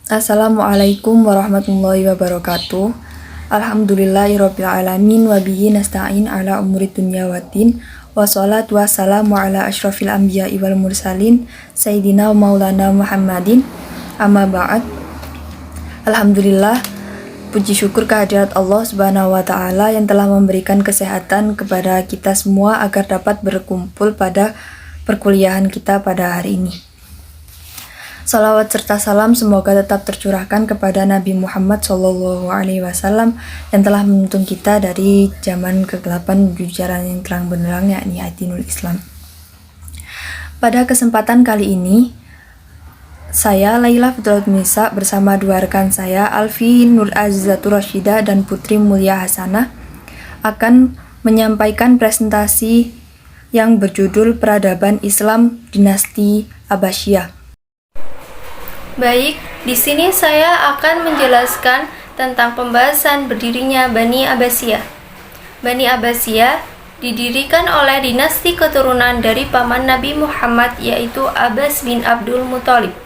Assalamualaikum warahmatullahi wabarakatuh. Alhamdulillahirabbil alamin wa bihi nasta'in ala umuri dunya waddin. Wassalatu wassalamu ala asyrafil anbiya'i wal mursalin sayyidina wa maulana Muhammadin. Amma ba'd. Alhamdulillah, puji syukur kehadirat Allah Subhanahu wa taala yang telah memberikan kesehatan kepada kita semua agar dapat berkumpul pada perkuliahan kita pada hari ini. Salawat serta salam semoga tetap tercurahkan kepada Nabi Muhammad SAW yang telah menuntun kita dari zaman kegelapan menuju jalan yang terang benderang, yakni Dinul Islam. Pada kesempatan kali ini, saya Laila Fitratul Nisa bersama dua rekan saya, Alfi Nur Azizatul Rashidah dan Putri Mulia Hasanah, akan menyampaikan presentasi yang berjudul Peradaban Islam Dinasti Abbasiyah. Baik, di sini saya akan menjelaskan tentang pembahasan berdirinya Bani Abbasiyah. Bani Abbasiyah didirikan oleh dinasti keturunan dari paman Nabi Muhammad, yaitu Abbas bin Abdul Muthalib.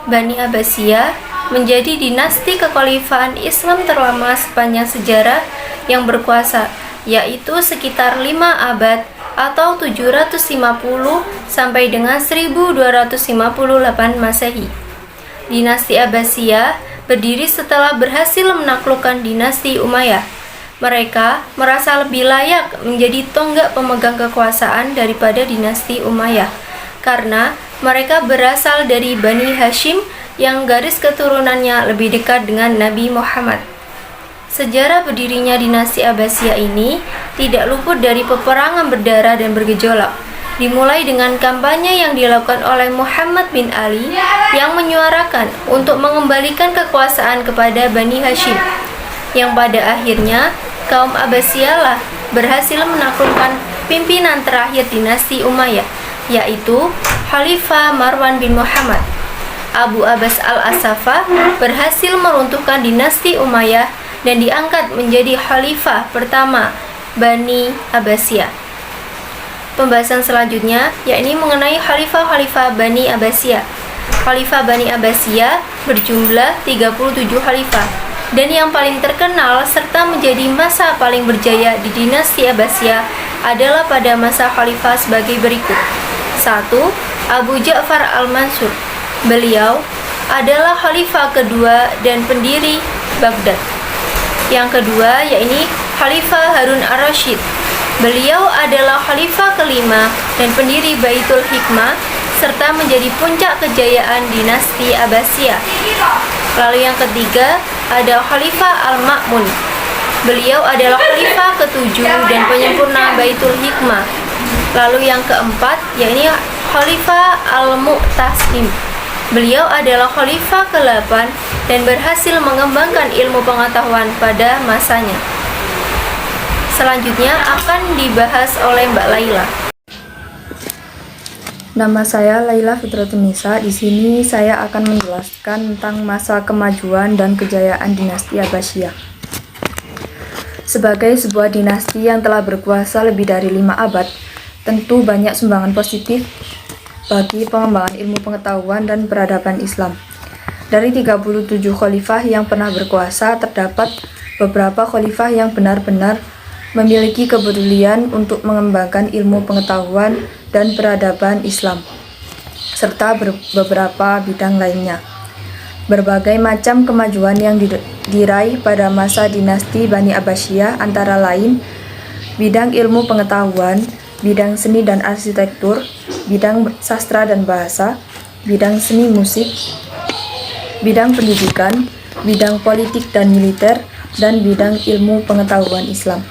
Bani Abbasiyah menjadi dinasti kekhalifahan Islam terlama sepanjang sejarah yang berkuasa, yaitu sekitar 5 abad atau 750 sampai dengan 1258 Masehi. Dinasti Abbasiyah berdiri setelah berhasil menaklukkan dinasti Umayyah. Mereka merasa lebih layak menjadi tonggak pemegang kekuasaan daripada dinasti Umayyah karena mereka berasal dari Bani Hashim yang garis keturunannya lebih dekat dengan Nabi Muhammad. Sejarah berdirinya dinasti Abbasiyah ini tidak luput dari peperangan berdarah dan bergejolak. Dimulai dengan kampanye yang dilakukan oleh Muhammad bin Ali yang menyuarakan untuk mengembalikan kekuasaan kepada Bani Hashim, yang pada akhirnya kaum Abbasiyah lah berhasil menaklukkan pimpinan terakhir dinasti Umayyah, yaitu Khalifah Marwan bin Muhammad. Abu Abbas al-Assafa berhasil meruntuhkan dinasti Umayyah dan diangkat menjadi khalifah pertama Bani Abbasiyah. Pembahasan selanjutnya yakni mengenai khalifah-khalifah Bani Abbasiyah. Khalifah Bani Abbasiyah berjumlah 37 khalifah, dan yang paling terkenal serta menjadi masa paling berjaya di dinasti Abbasiyah adalah pada masa khalifah sebagai berikut. 1. Abu Ja'far al-Mansur. Beliau adalah khalifah kedua dan pendiri Baghdad. Yang kedua yakni Khalifah Harun ar-Rasyid. Beliau adalah khalifah kelima dan pendiri Baitul Hikmah serta menjadi puncak kejayaan dinasti Abbasiyah. Lalu yang ketiga ada Khalifah Al-Ma'mun. Beliau adalah khalifah ketujuh dan penyempurna Baitul Hikmah. Lalu yang keempat yakni Khalifah Al-Mu'tasim. Beliau adalah khalifah ke-8 dan berhasil mengembangkan ilmu pengetahuan pada masanya. Selanjutnya akan dibahas oleh Mbak Laila. Nama saya Laila Fitratul Nisa. Di sini saya akan menjelaskan tentang masa kemajuan dan kejayaan dinasti Abbasiyah. Sebagai sebuah dinasti yang telah berkuasa lebih dari 5 abad, tentu banyak sumbangan positif bagi pengembangan ilmu pengetahuan dan peradaban Islam. Dari 37 khalifah yang pernah berkuasa, terdapat beberapa khalifah yang benar-benar memiliki kepedulian untuk mengembangkan ilmu pengetahuan dan peradaban Islam, serta beberapa bidang lainnya. Berbagai macam kemajuan yang diraih pada masa dinasti Bani Abbasiyah antara lain bidang ilmu pengetahuan, bidang seni dan arsitektur, bidang sastra dan bahasa, bidang seni musik, bidang pendidikan, bidang politik dan militer, dan bidang ilmu pengetahuan Islam.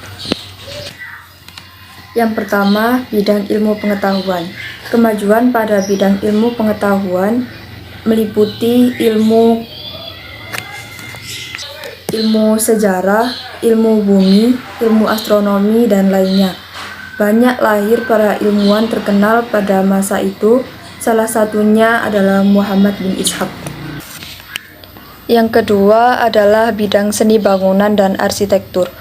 Yang pertama, bidang ilmu pengetahuan. Kemajuan pada bidang ilmu pengetahuan meliputi ilmu sejarah, ilmu bumi, ilmu astronomi, dan lainnya. Banyak lahir para ilmuwan terkenal pada masa itu, salah satunya adalah Muhammad bin Ishaq. Yang kedua adalah bidang seni bangunan dan arsitektur.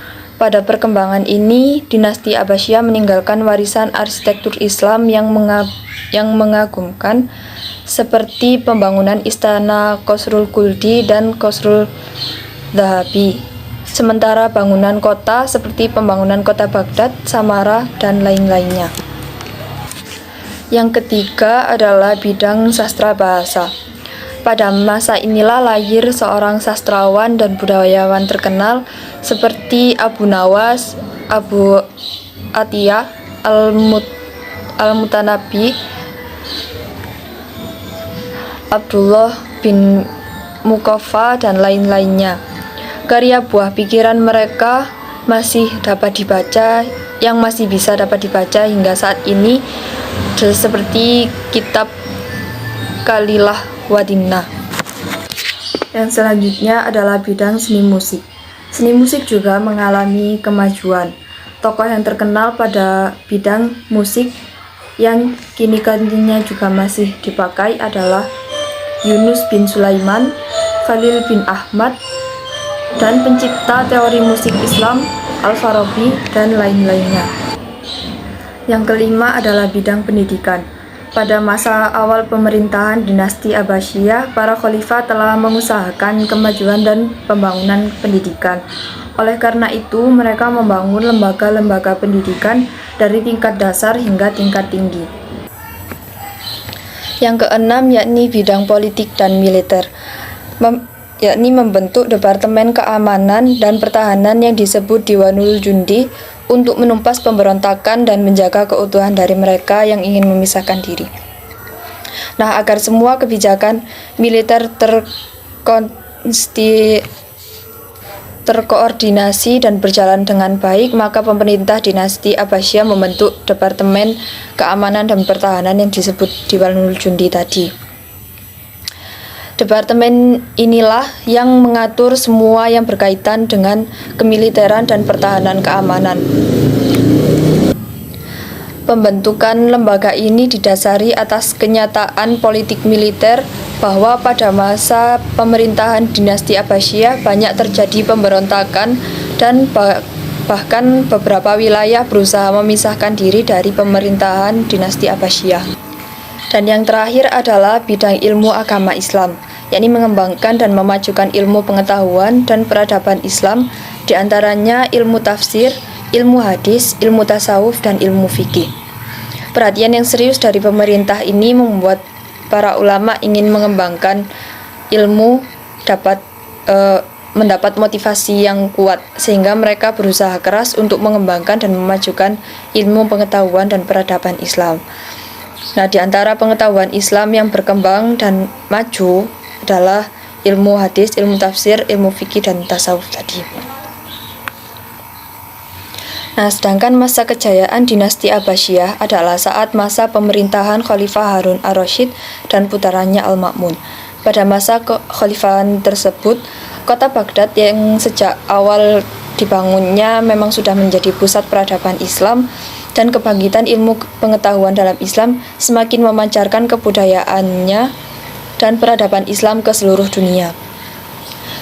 Pada perkembangan ini, dinasti Abbasiyah meninggalkan warisan arsitektur Islam yang mengagumkan seperti pembangunan Istana Khosrul Khuldi dan Khosrul Dhahabi. Sementara bangunan kota seperti pembangunan kota Baghdad, Samara, dan lain-lainnya. Yang ketiga adalah bidang sastra bahasa. Pada masa inilah lahir seorang sastrawan dan budayawan terkenal seperti Abu Nawas, Abu Atiyah, Al-Mutanabbi, Abdullah bin Muqaffa, dan lain-lainnya. Karya buah pikiran mereka masih dapat dibaca, yang masih bisa dapat dibaca hingga saat ini, seperti kitab Kalilah Wadimna. Yang selanjutnya adalah bidang seni musik. Seni musik juga mengalami kemajuan. Tokoh yang terkenal pada bidang musik yang kini-kininya juga masih dipakai adalah Yunus bin Sulaiman, Khalil bin Ahmad, dan pencipta teori musik Islam Al-Farabi, dan lain-lainnya. Yang kelima adalah bidang pendidikan. Pada masa awal pemerintahan dinasti Abbasiyah, para khalifah telah mengusahakan kemajuan dan pembangunan pendidikan. Oleh karena itu, mereka membangun lembaga-lembaga pendidikan dari tingkat dasar hingga tingkat tinggi. Yang keenam yakni bidang politik dan militer, yakni membentuk Departemen Keamanan dan Pertahanan yang disebut Diwanul Jundi untuk menumpas pemberontakan dan menjaga keutuhan dari mereka yang ingin memisahkan diri. Nah, agar semua kebijakan militer terkoordinasi dan berjalan dengan baik, maka pemerintah dinasti Abbasiyah membentuk Departemen Keamanan dan Pertahanan yang disebut Diwanul Jundi tadi. Departemen inilah yang mengatur semua yang berkaitan dengan kemiliteran dan pertahanan keamanan. Pembentukan lembaga ini didasari atas kenyataan politik militer bahwa pada masa pemerintahan dinasti Abbasiyah banyak terjadi pemberontakan dan bahkan beberapa wilayah berusaha memisahkan diri dari pemerintahan dinasti Abbasiyah. Dan yang terakhir adalah bidang ilmu agama Islam, yakni mengembangkan dan memajukan ilmu pengetahuan dan peradaban Islam, diantaranya ilmu tafsir, ilmu hadis, ilmu tasawuf, dan ilmu fikih. Perhatian yang serius dari pemerintah ini membuat para ulama ingin mengembangkan ilmu mendapat motivasi yang kuat, sehingga mereka berusaha keras untuk mengembangkan dan memajukan ilmu pengetahuan dan peradaban Islam. Nah, di antara pengetahuan Islam yang berkembang dan maju adalah ilmu hadis, ilmu tafsir, ilmu fikih, dan tasawuf tadi. Nah, sedangkan masa kejayaan dinasti Abbasiyah adalah saat masa pemerintahan Khalifah Harun ar-Rasyid dan putranya Al-Ma'mun. Pada masa kekhalifahan tersebut, kota Baghdad yang sejak awal dibangunnya memang sudah menjadi pusat peradaban Islam, dan kebangkitan ilmu pengetahuan dalam Islam semakin memancarkan kebudayaannya dan peradaban Islam ke seluruh dunia.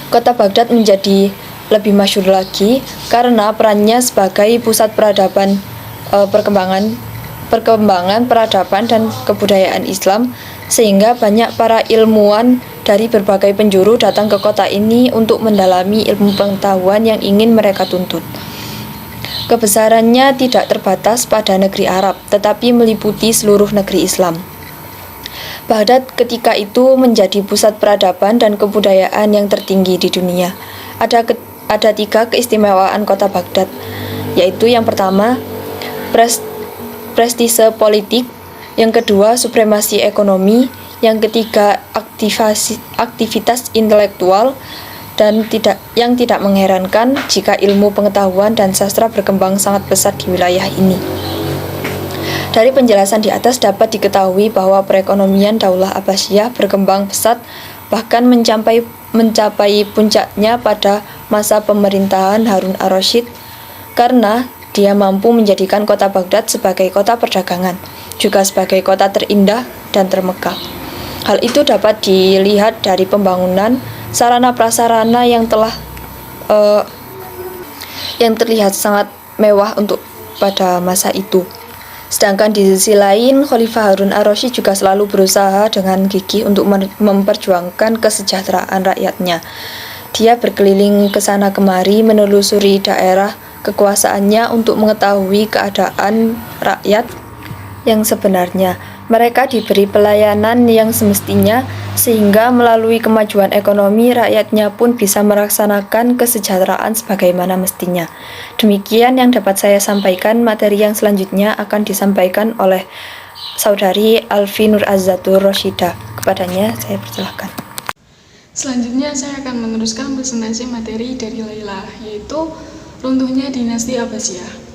Kota Baghdad menjadi lebih masyhur lagi karena perannya sebagai pusat peradaban, perkembangan peradaban dan kebudayaan Islam, sehingga banyak para ilmuwan dari berbagai penjuru datang ke kota ini untuk mendalami ilmu pengetahuan yang ingin mereka tuntut. Kebesarannya tidak terbatas pada negeri Arab, tetapi meliputi seluruh negeri Islam. Baghdad ketika itu menjadi pusat peradaban dan kebudayaan yang tertinggi di dunia. Ada 3 keistimewaan kota Baghdad, yaitu yang pertama, prestise politik, yang kedua, supremasi ekonomi, yang ketiga, aktivitas intelektual, dan yang tidak mengherankan jika ilmu pengetahuan dan sastra berkembang sangat pesat di wilayah ini. Dari penjelasan di atas dapat diketahui bahwa perekonomian Daulah Abbasiyah berkembang pesat, bahkan mencapai puncaknya pada masa pemerintahan Harun ar-Rasyid, karena dia mampu menjadikan kota Baghdad sebagai kota perdagangan, juga sebagai kota terindah dan termegah. Hal itu dapat dilihat dari pembangunan sarana prasarana yang terlihat sangat mewah untuk pada masa itu. Sedangkan di sisi lain, Khalifah Harun ar-Rasyid juga selalu berusaha dengan gigih untuk memperjuangkan kesejahteraan rakyatnya. Dia berkeliling ke sana kemari menelusuri daerah kekuasaannya untuk mengetahui keadaan rakyat yang sebenarnya. Mereka diberi pelayanan yang semestinya, sehingga melalui kemajuan ekonomi, rakyatnya pun bisa melaksanakan kesejahteraan sebagaimana mestinya. Demikian yang dapat saya sampaikan. Materi yang selanjutnya akan disampaikan oleh Saudari Alfi Nur Azzatur Rasyidah. Kepadanya saya persilahkan. Selanjutnya saya akan meneruskan presentasi materi dari Laila, yaitu runtuhnya dinasti Abbasiyah.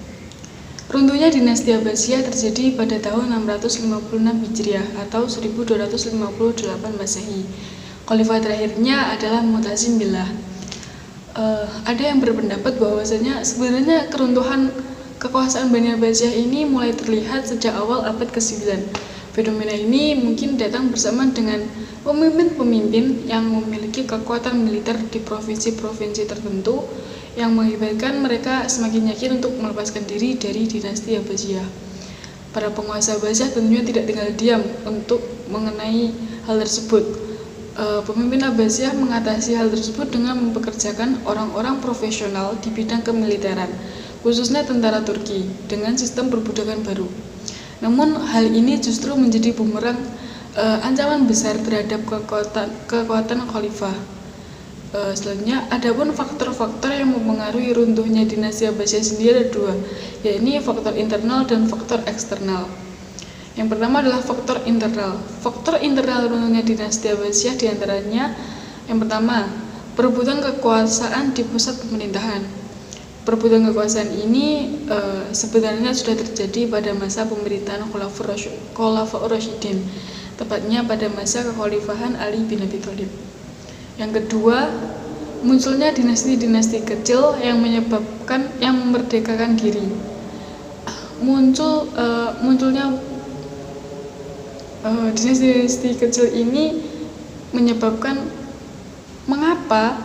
Runtuhnya dinasti Abbasiyah terjadi pada tahun 656 Hijriah atau 1258 Masehi. Khalifah terakhirnya adalah Mu'tasim Billah. Ada yang berpendapat bahwasanya sebenarnya keruntuhan kekuasaan Bani Abbasiyah ini mulai terlihat sejak awal abad ke-9. Fenomena ini mungkin datang bersamaan dengan pemimpin-pemimpin yang memiliki kekuatan militer di provinsi-provinsi tertentu yang mengakibatkan mereka semakin yakin untuk melepaskan diri dari dinasti Abbasiyah. Para penguasa Abbasiyah tentunya tidak tinggal diam untuk mengenai hal tersebut. Pemimpin Abbasiyah mengatasi hal tersebut dengan mempekerjakan orang-orang profesional di bidang kemiliteran, khususnya tentara Turki, dengan sistem perbudakan baru. Namun hal ini justru menjadi bumerang ancaman besar terhadap kekuatan khalifah. Selanjutnya, adapun faktor-faktor yang mempengaruhi runtuhnya dinasti Abbasiyah sendiri ada dua, yakni faktor internal dan faktor eksternal. Yang pertama adalah faktor internal. Faktor internal runtuhnya dinasti Abbasiyah diantaranya, yang pertama, perebutan kekuasaan di pusat pemerintahan. Perebutan kekuasaan ini sebenarnya sudah terjadi pada masa pemerintahan Khulafaur Rasyidin, tepatnya pada masa kekhalifahan Ali bin Abi Thalib. Yang kedua, munculnya dinasti-dinasti kecil yang memerdekakan diri. Munculnya dinasti-dinasti kecil ini menyebabkan mengapa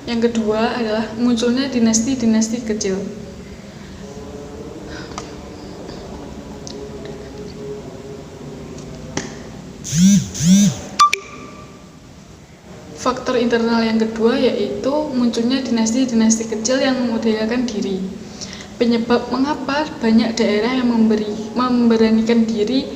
yang kedua adalah munculnya dinasti-dinasti kecil. Faktor internal yang kedua yaitu munculnya dinasti-dinasti kecil yang memerdekakan diri. Penyebab mengapa banyak daerah yang memberanikan diri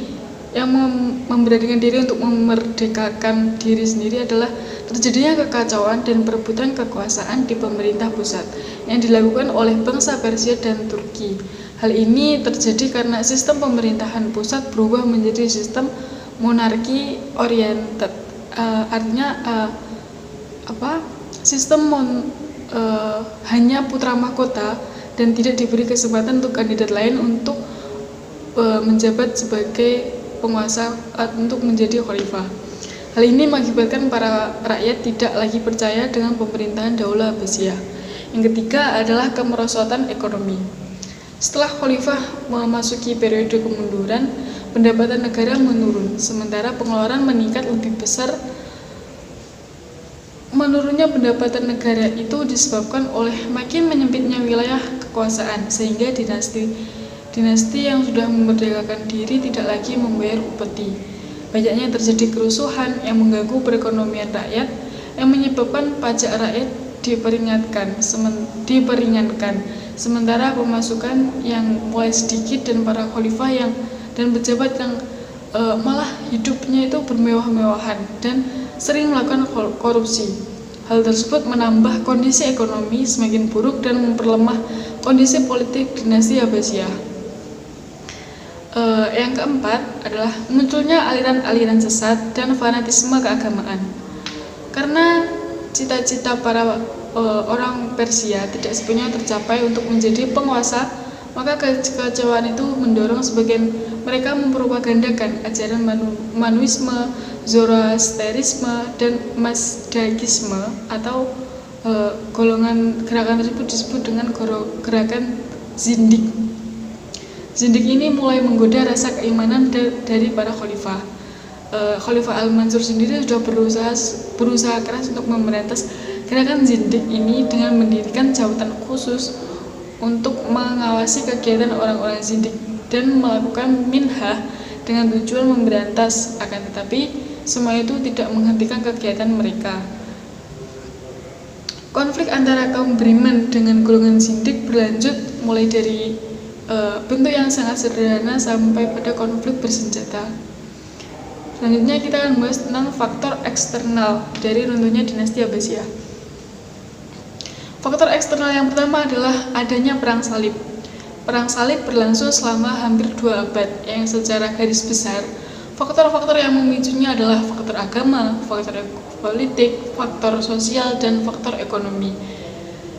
untuk memerdekakan diri sendiri adalah terjadinya kekacauan dan perebutan kekuasaan di pemerintah pusat yang dilakukan oleh bangsa Persia dan Turki. Hal ini terjadi karena sistem pemerintahan pusat berubah menjadi sistem monarki oriented. Hanya putra mahkota dan tidak diberi kesempatan untuk kandidat lain untuk menjabat sebagai penguasa untuk menjadi khalifah. Hal ini mengakibatkan para rakyat tidak lagi percaya dengan pemerintahan Daulah Abbasiyah. Yang ketiga adalah kemerosotan ekonomi. Setelah khalifah memasuki periode kemunduran, pendapatan negara menurun, sementara pengeluaran meningkat lebih besar. Menurunnya pendapatan negara itu disebabkan oleh makin menyempitnya wilayah kekuasaan, sehingga dinasti yang sudah memerdekakan diri tidak lagi membayar upeti. Banyaknya terjadi kerusuhan yang mengganggu perekonomian rakyat, yang menyebabkan pajak rakyat diperingankan, sementara pemasukan yang mulai sedikit dan para khalifah dan pejabat yang malah hidupnya itu bermewah-mewahan dan sering melakukan korupsi. Hal tersebut menambah kondisi ekonomi semakin buruk dan memperlemah kondisi politik dinasti Abbasiyah. Yang keempat adalah munculnya aliran-aliran sesat dan fanatisme keagamaan. Karena cita-cita para orang Persia tidak sepenuhnya tercapai untuk menjadi penguasa, maka kekacauan itu mendorong sebagian mereka mempropagandakan ajaran Manuisme, Zoroasterisme, dan Mazdagisme atau golongan gerakan tersebut disebut dengan gerakan Zindik. Zindik ini mulai menggoda rasa keimanan dari para khalifah. Khalifah Al-Mansur sendiri sudah berusaha keras untuk memberantas Gerakan Zindik ini dengan mendirikan jabatan khusus untuk mengawasi kegiatan orang-orang Zindik dan melakukan minhah dengan tujuan memberantas, akan tetapi semua itu tidak menghentikan kegiatan mereka. Konflik antara kaum beriman dengan golongan Zindik berlanjut mulai dari bentuk yang sangat sederhana sampai pada konflik bersenjata. Selanjutnya kita akan membahas tentang faktor eksternal dari runtuhnya dinasti Abbasiyah. Faktor eksternal yang pertama adalah adanya perang salib. Perang salib berlangsung selama hampir 2 abad, yang secara garis besar faktor-faktor yang memicunya adalah faktor agama, faktor politik, faktor sosial, dan faktor ekonomi.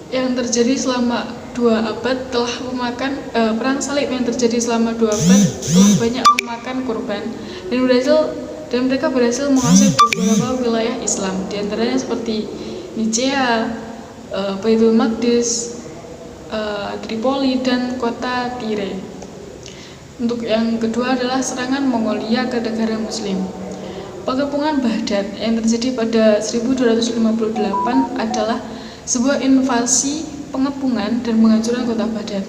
Yang terjadi selama 2 abad telah memakan perang salib yang terjadi selama 2 abad telah banyak memakan korban dan mereka berhasil menguasai beberapa wilayah Islam, diantaranya seperti Nicea, Baitul Maqdis, Tripoli, dan kota Tire. Untuk yang kedua adalah serangan Mongolia ke negara Muslim. Pengepungan Baghdad yang terjadi pada 1258 adalah sebuah invasi, pengepungan, dan penghancuran kota Baghdad,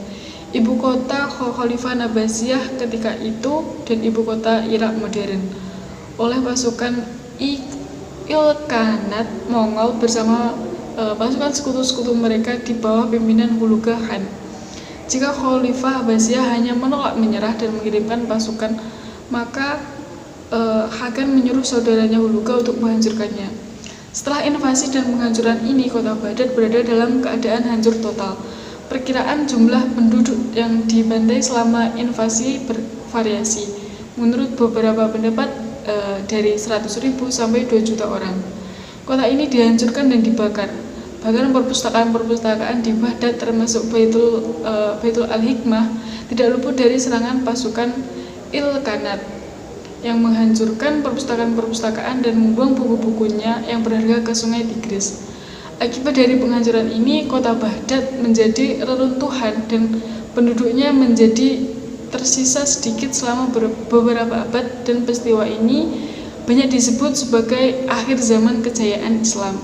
ibu kota Khalifah Abbasiyah ketika itu dan ibu kota Irak modern, oleh pasukan Ilkhanat Mongol bersama pasukan sekutu-sekutu mereka di bawah pimpinan Hulagu Khan. Jika Khalifah Abbasiyah hanya menolak menyerah dan mengirimkan pasukan, maka Khan menyuruh saudaranya Hulagu untuk menghancurkannya. Setelah invasi dan penghancuran ini, kota Baghdad berada dalam keadaan hancur total. Perkiraan jumlah penduduk yang dibantai selama invasi bervariasi. Menurut beberapa pendapat, dari 100.000 sampai 2 juta orang. Kota ini dihancurkan dan dibakar. Bahkan perpustakaan-perpustakaan di Baghdad termasuk Baitul Al-Hikmah tidak luput dari serangan pasukan Ilkhanat yang menghancurkan perpustakaan-perpustakaan dan membuang buku-bukunya yang berharga ke sungai Tigris. Akibat dari penghancuran ini, kota Baghdad menjadi reruntuhan dan penduduknya menjadi tersisa sedikit selama beberapa abad, dan peristiwa ini banyak disebut sebagai akhir zaman kejayaan Islam.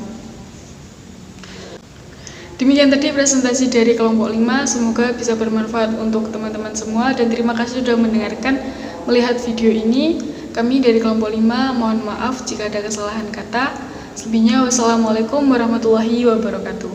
Demikian tadi presentasi dari kelompok 5, semoga bisa bermanfaat untuk teman-teman semua, dan terima kasih sudah melihat video ini. Kami dari kelompok 5 mohon maaf jika ada kesalahan kata. Selebihnya wassalamualaikum warahmatullahi wabarakatuh.